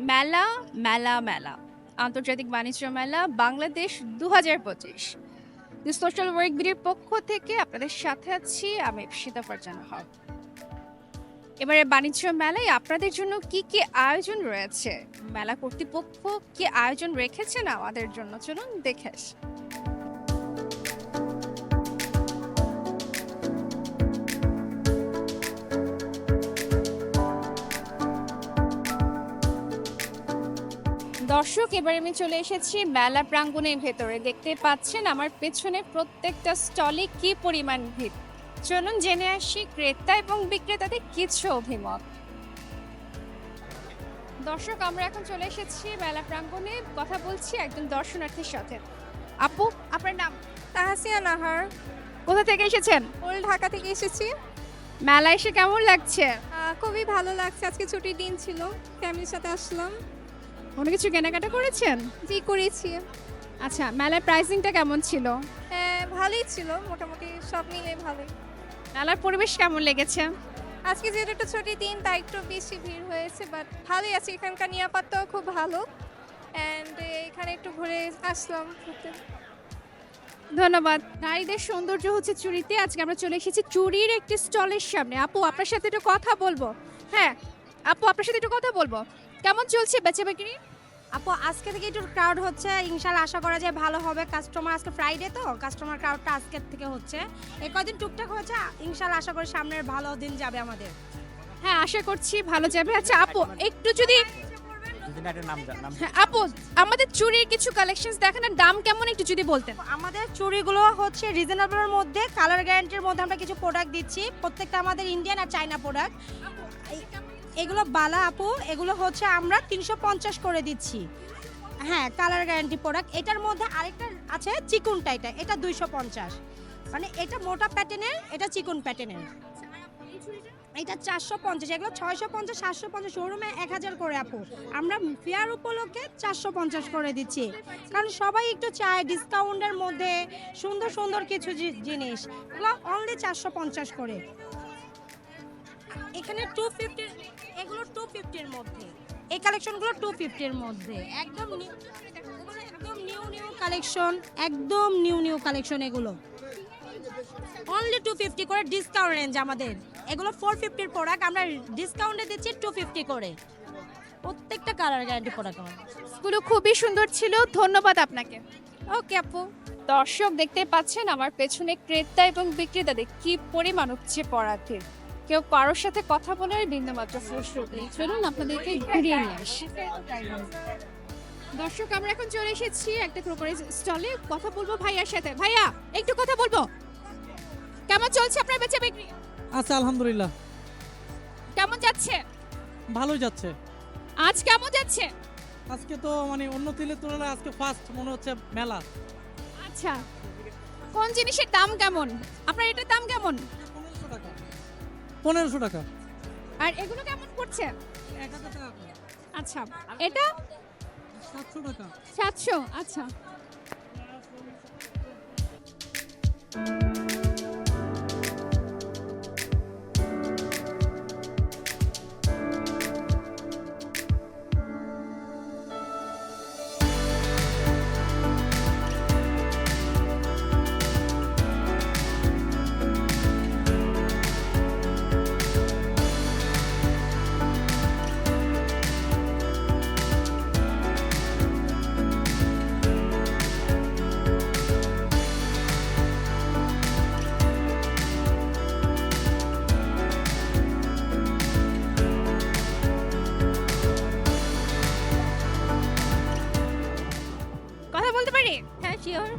মেলা, মেলা, মেলা। আন্তর্জাতিক বাণিজ্য মেলা বাংলাদেশ ২০২৫। দি সোশ্যাল ওয়ার্ক বিডির পক্ষ থেকে আপনাদের সাথে আছি আমি ঈপ্সিতা ফারজানা হক। এবারে বাণিজ্য মেলায় আপনাদের জন্য কি আয়োজন রয়েছে? মেলা কর্তৃপক্ষ কি আয়োজন রেখেছেন আমাদের জন্য? চলুন দেখে আসি। দর্শক, এবারে আমি চলে এসেছি মেলা প্রাঙ্গণের ভেতরে। দেখতে পাচ্ছেন আমার পেছনে প্রত্যেকটা স্টলে কি পরিমাণ ভিড়। চলুন জেনে আসি ক্রেতা এবং বিক্রেতাদের কিছু অভিমত। দর্শক, আমরা এখন চলে এসেছি মেলা প্রাঙ্গণে, কথা বলছি একজন দর্শনার্থীর সাথে। আপু, আপনার নাম? তাহসিয়া নাহার। কোথা থেকে এসেছেন? ওল্ড ঢাকা থেকে এসেছি। মেলা এসে কেমন লাগছে? খুবই ভালো লাগছে, আজকে ছুটির দিন ছিল, ফ্যামিলির সাথে আসলাম। কোনো কিছু কেনাকাটা করেছেন? জি করেছি। আচ্ছা, মেলার প্রাইসিংটা কেমন ছিল? ভালোই ছিল, মোটামুটি সব মিলে ভালোই। মেলার পরিবেশ কেমন লেগেছে? আজকে যেহেতু একটা ছুটির দিন তাই একটু বেশি ভিড় হয়েছে, বাট ভালোই আছে। এখানকার নিরাপত্তাও খুব ভালো, অ্যান্ড এখানে একটু ঘুরে আসলাম ঘুরতে। ধন্যবাদ। নারীদের সৌন্দর্য হচ্ছে চুড়িতে। আজকে আমরা চলে এসেছি চুড়ির একটি স্টলের সামনে। আপু, আপনার সাথে একটু কথা বলবো। হ্যাঁ আপু, আপনার সাথে একটু কথা বলবো। কেমন চলছে বেচা বিক্রি? আপু, আজকে থেকে একটু ক্রাউড হচ্ছে, ইনশাল্লাহ আশা করা যায় ভালো হবে। কাস্টমার আজকে ফ্রাইডে তো কাস্টমার ক্রাউডটা আজকের থেকে হচ্ছে, এই কদিন টুকটাক হচ্ছে, ইনশাল্লাহ আশা করি সামনের ভালো দিন যাবে আমাদের। হ্যাঁ, আশা করছি ভালো যাবে। আচ্ছা আপু, একটু যদি হ্যাঁ আপু, আমাদের চুড়ির কিছু কালেকশনস দেখেন, আর দাম কেমন একটু যদি বলতেন। আমাদের চুড়িগুলো হচ্ছে রিজনেবলের মধ্যে, কালার গ্যারান্টির মধ্যে আমরা কিছু প্রোডাক্ট দিচ্ছি, প্রত্যেকটা আমাদের ইন্ডিয়ান আর চায়না প্রোডাক্ট। এগুলো বালা আপু, এগুলো হচ্ছে আমরা 350 করে দিচ্ছি। হ্যাঁ, কালার গ্যারান্টি প্রোডাক্ট। এটার মধ্যে আরেকটা আছে চিকুনটা, এটা 250, মানে এটা মোটা প্যাটার্নের, এটা চিকুন প্যাটার্নের। এটা 450, এগুলো 650, 750, শোরুমে 1000 করে আপু। আমরা ফেয়ার উপলক্ষে 450 করে দিচ্ছি, কারণ সবাই একটু চায় ডিসকাউন্টের মধ্যে সুন্দর সুন্দর কিছু জিনিস। এগুলো অনলি 450 করে। এখানে 250, এগুলো 250 এর মধ্যে, এই কালেকশনগুলো 250 এর মধ্যে একদম নিউ কালেকশন, একদম নিউ কালেকশন। এগুলো অনলি 250 করে ডিসকাউন্ট রেঞ্জ আমাদের। এগুলো 450 এর প্রোডাক্ট, আমরা ডিসকাউন্টে দিচ্ছি 250 করে। প্রত্যেকটা কালার গ্যারান্টি প্রোডাক্ট আমাদের। এগুলো খুবই সুন্দর ছিল, ধন্যবাদ আপনাকে। ওকে আপু। দর্শক, দেখতে পাচ্ছেন আমার পেছনে ক্রেতা এবং বিক্রেতাদের কি পরিমাণ উপচে পড়াতে। কেউ কারোর সাথে কথা বলার বিন্দুমাত্র সুযোগ নেই। চলুন আপনাদেরকে ঘুরিয়ে নিয়ে আসি। দর্শক, আমরা এখন চলে এসেছি একটা ক্রোকারি স্টলে, কথা বলবো ভাইয়ার সাথে। ভাইয়া, একটু কথা বলবো। কেমন চলছে আপনার বেচা বিক্রি? আচ্ছা, আলহামদুলিল্লাহ কেমন যাচ্ছে? ভালোই যাচ্ছে। আজ কেমন যাচ্ছে? আজকে তো মানে অন্য দিনের তুলনায় আজকে ফার্স্ট মনে হচ্ছে মেলা। আচ্ছা, কোন জিনিসের দাম কেমন? আপনার এটার দাম কেমন? 1500 টাকা। 1500 টাকা। আর এগুলো কেমন পড়ছে? 1000 টাকা। আচ্ছা, এটা 700 টাকা। 700। আচ্ছা, কথা বলতে পারি? হ্যাঁ শিওর।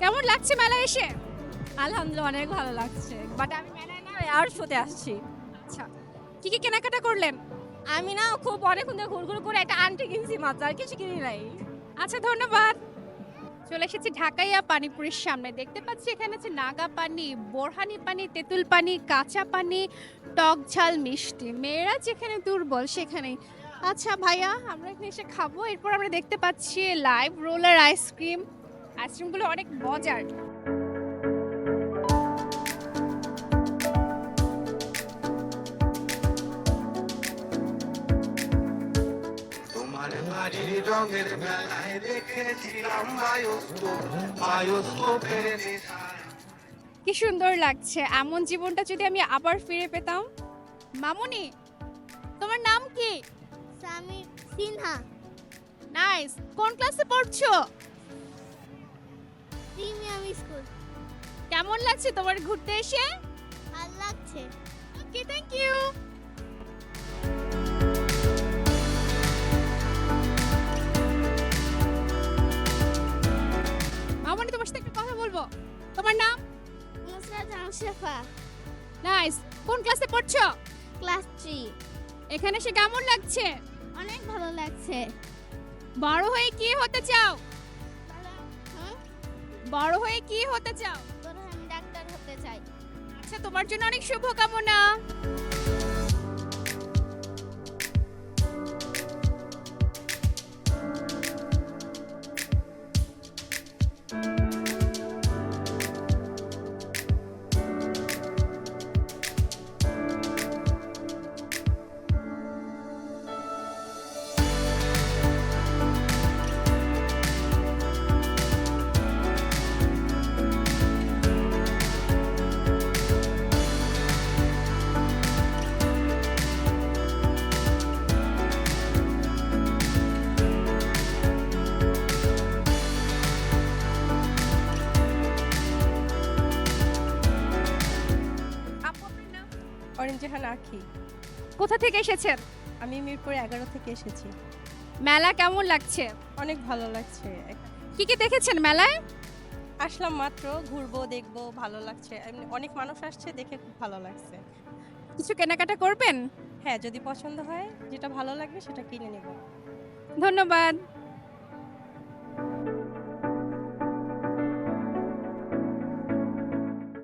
কেমন লাগছে মেলা এসে? আলহামদুলিল্লাহ অনেক ভালো লাগছে, বাট আমি মেলায় না আর শোতে আসছি। আচ্ছা, কি কেনাকাটা করলেন? আমি না খুব অনেকক্ষণ ধরে ঘুরঘুর করে একটা আন্টি কিনছি মাত্র, আর কিছু কিনি নাই। আচ্ছা, ধন্যবাদ। চলে এসেছি ঢাকাইয়া পানিপুরির সামনে। দেখতে পাচ্ছি এখানে আছে নাগা পানি, বোরহানি পানি, তেঁতুল পানি, কাঁচা পানি, টক ঝাল মিষ্টি। মেয়েরা যেখানে দুর্বল সেখানেই। আচ্ছা ভাইয়া, আমরা এখানে এসে খাবো। এরপর আমরা দেখতে পাচ্ছি লাইভ রোলার আইসক্রিম। আইসক্রিমগুলো অনেক মজার। আর বাড়ির রঙের মেলায় দেখেছিলাম বায়োস্কোপ, বায়োস্কোপের নেশায়। কি সুন্দর লাগছে, এমন জীবনটা যদি আমি আবার ফিরে পেতাম। মামুনি, তোমার নাম কি? সামির সিনহা। নাইস। কোন ক্লাসে পড়ছো? Premium school. কেমন লাগছে তোমার ঘুরতে এসে? ভালো লাগছে। ওকে, থ্যাংক ইউ। মামুনি, তোমার সাথে একটা কথা বলবো। তোমার নাম? নুসরাত আশরাফা। নাইস। কোন ক্লাসে পড়ছো? ক্লাস 3। এখানে এসে কেমন লাগছে? অনেক ভালো লাগছে। বড় হয়ে কি হতে চাও? হুম? বড় হয়ে কি হতে চাও? বড় হয়ে আমি ডাক্তার হতে চাই। আচ্ছা, তোমার জন্য অনেক শুভকামনা। আপু, আপনার নাম? অরেঞ্জাহান আখি। কোথা থেকে এসেছেন? আমি মিরপুর 11 থেকে এসেছি। মেলা কেমন লাগছে? অনেক ভালো লাগছে। কি কি দেখেছেন মেলায়? আসলাম মাত্র, ঘুরবো দেখবো, ভালো লাগছে। এমনি অনেক মানুষ আসছে, দেখে খুব ভালো লাগছে। কিছু কেনাকাটা করবেন? হ্যাঁ, যদি পছন্দ হয়, যেটা ভালো লাগবে সেটা কিনে নেব। ধন্যবাদ।